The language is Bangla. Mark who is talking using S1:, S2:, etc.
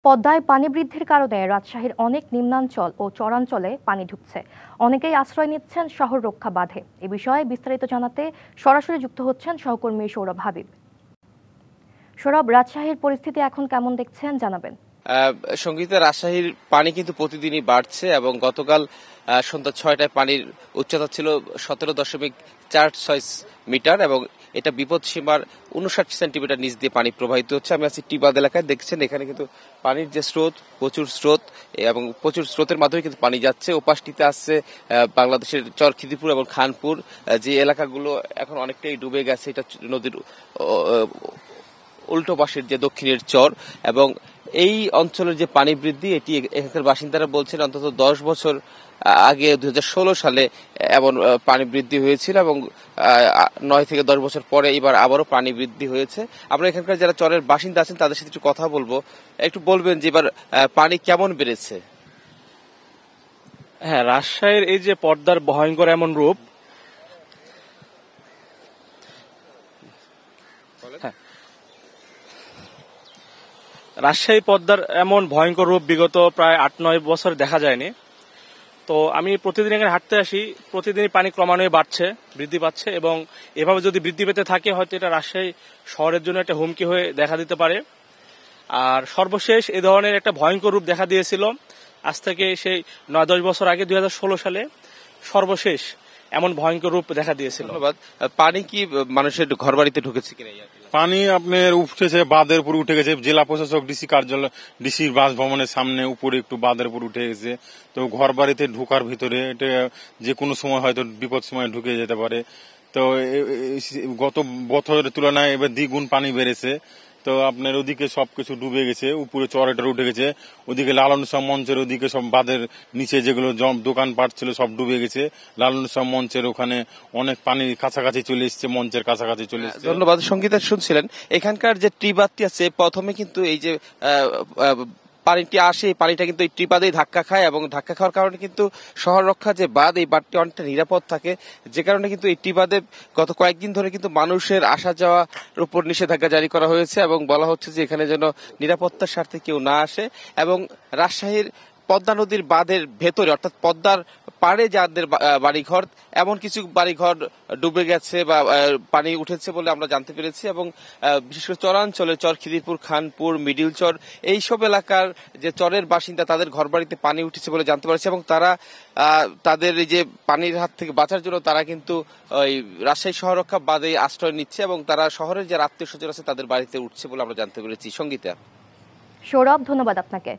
S1: পদ্মায় পানি বৃদ্ধির কারণে রাজশাহীর অনেক নিম্নাঞ্চল ও চরাঞ্চলে পানি ঢুকছে। অনেকেই আশ্রয় নিচ্ছেন শহর রক্ষা বাঁধে। এ বিষয়ে বিস্তারিত জানাতে সরাসরি যুক্ত হচ্ছেন সহকর্মী সৌরভ হাবিব। সৌরভ, রাজশাহীর পরিস্থিতি এখন কেমন দেখছেন জানাবেন।
S2: সঙ্গীতা, রাজশাহীর পানি কিন্তু প্রতিদিনই বাড়ছে এবং গতকাল সন্ধ্যা 6টায় পানির উচ্চতা ছিল 17.46 মিটার এবং এটা বিপদ সীমার 59 সেন্টিমিটার নিচ দিয়ে পানি প্রবাহিত হচ্ছে। আমি আছি টিবাদ এলাকায়, দেখছেন এখানে কিন্তু পানির যে স্রোত, প্রচুর স্রোত এবং প্রচুর স্রোতের মাধ্যমে কিন্তু পানি যাচ্ছে। ওপাশটিতে আসছে বাংলাদেশের চরখিদিপুর এবং খানপুর, যে এলাকাগুলো এখন অনেকটাই ডুবে গেছে। এটা নদীর উল্টো পাশের যে দক্ষিণের চর এবং এই অঞ্চলের যে পানি বৃদ্ধি, এটি এখানকার বাসিন্দারা বলছেন অন্তত 10 বছর আগে 2016 সালে এমন পানি বৃদ্ধি হয়েছিল এবং 9 থেকে 10 বছর পরে এবার আবারও পানি বৃদ্ধি হয়েছে। আমরা এখানকার যারা চরের বাসিন্দা আছেন তাদের সাথে একটু কথা বলবো। একটু বলবেন যে এবার পানি কেমন বেড়েছে?
S3: হ্যাঁ, রাজশাহীর এই যে পদ্মার ভয়ঙ্কর এমন রূপ, রাজশাহী পদ্মার এমন ভয়ঙ্কর রূপ বিগত প্রায় 8-9 বছর দেখা যায়নি। তো আমি প্রতিদিন এখানে হাঁটতে আসি, প্রতিদিনই পানি ক্রমান্বয়ে বাড়ছে, বৃদ্ধি পাচ্ছে এবং এভাবে যদি বৃদ্ধি পেতে থাকে হয়তো এটা রাজশাহী শহরের জন্য একটা হুমকি হয়ে দেখা দিতে পারে। আর সর্বশেষ এ ধরনের একটা ভয়ঙ্কর রূপ দেখা দিয়েছিল আজ থেকে সেই 9-10 বছর আগে 2016 সালে সর্বশেষ এমন ভয়ঙ্কর রূপ দেখা দিয়েছিল।
S2: ধন্যবাদ। পানি কি মানুষের ঘর বাড়িতে ঢুকেছে কিনা?
S4: পানি আপনার উঠেছে, বাঁধের উপর উঠে গেছে। জেলা প্রশাসক ডিসি কার্যালয়, ডিসির বাসভবনের সামনে উপরে একটু বাঁধের উপর উঠে গেছে। তো ঘর বাড়িতে ঢোকার ভিতরে এটা যে কোনো সময় হয়তো বিপদ সময় ঢুকে যেতে পারে। তো গত বছরের তুলনায় এবার দ্বিগুণ পানি বেড়েছে। তো আপনার ওদিকে সবকিছু ডুবে গেছে, উপরে চরেটার উঠে গেছে। ওদিকে লালন উৎসব মঞ্চের ওদিকে সব বাঁধের নিচে যেগুলো দোকানপাট ছিল সব ডুবে গেছে। লালন উৎসব মঞ্চের ওখানে অনেক পানি কাছাকাছি চলে এসছে, মঞ্চের কাছাকাছি চলে এসছে।
S2: ধন্যবাদ। সঙ্গীতা, শুনছিলেন এখানকার যে টিবাদটি আছে, প্রথমে কিন্তু এই যে পানিটি আসে, এই পানিটা কিন্তু এই টিবাদেই ধাক্কা খায় এবং ধাক্কা খাওয়ার কারণে কিন্তু শহর রক্ষা যে বাঁধ, এই বাঁধটি অনেকটা নিরাপদ থাকে, যে কারণে কিন্তু এই টিবাদে গত কয়েকদিন ধরে কিন্তু মানুষের আসা যাওয়ার উপর নিষেধাজ্ঞা জারি করা হয়েছে এবং বলা হচ্ছে যে এখানে যেন নিরাপত্তার স্বার্থে কেউ না আসে। এবং রাজশাহীর পদ্মা নদীর বাঁধের ভেতরে অর্থাৎ পদ্মার পাড়ে যাদের বাড়িঘর, এমন কিছু বাড়িঘর ডুবে গেছে বা পানি উঠেছে বলে আমরা জানতে পেরেছি এবং বিশেষ করে চরাঞ্চলে চরখিদিপুর, খানপুর, মিডিল চর, এইসব এলাকার যে চরের বাসিন্দা তাদের ঘর বাড়িতে পানি উঠেছে বলে জানতে পারছি এবং তারা তাদের এই যে পানির হাত থেকে বাঁচার জন্য তারা কিন্তু ওই রাজশাহী শহর রক্ষা বাঁধে আশ্রয় নিচ্ছে এবং তারা শহরের যে আত্মীয় স্বজন আছে তাদের বাড়িতে উঠছে বলে আমরা জানতে পেরেছি। সঙ্গীতা।
S1: সৌরভ, ধন্যবাদ আপনাকে।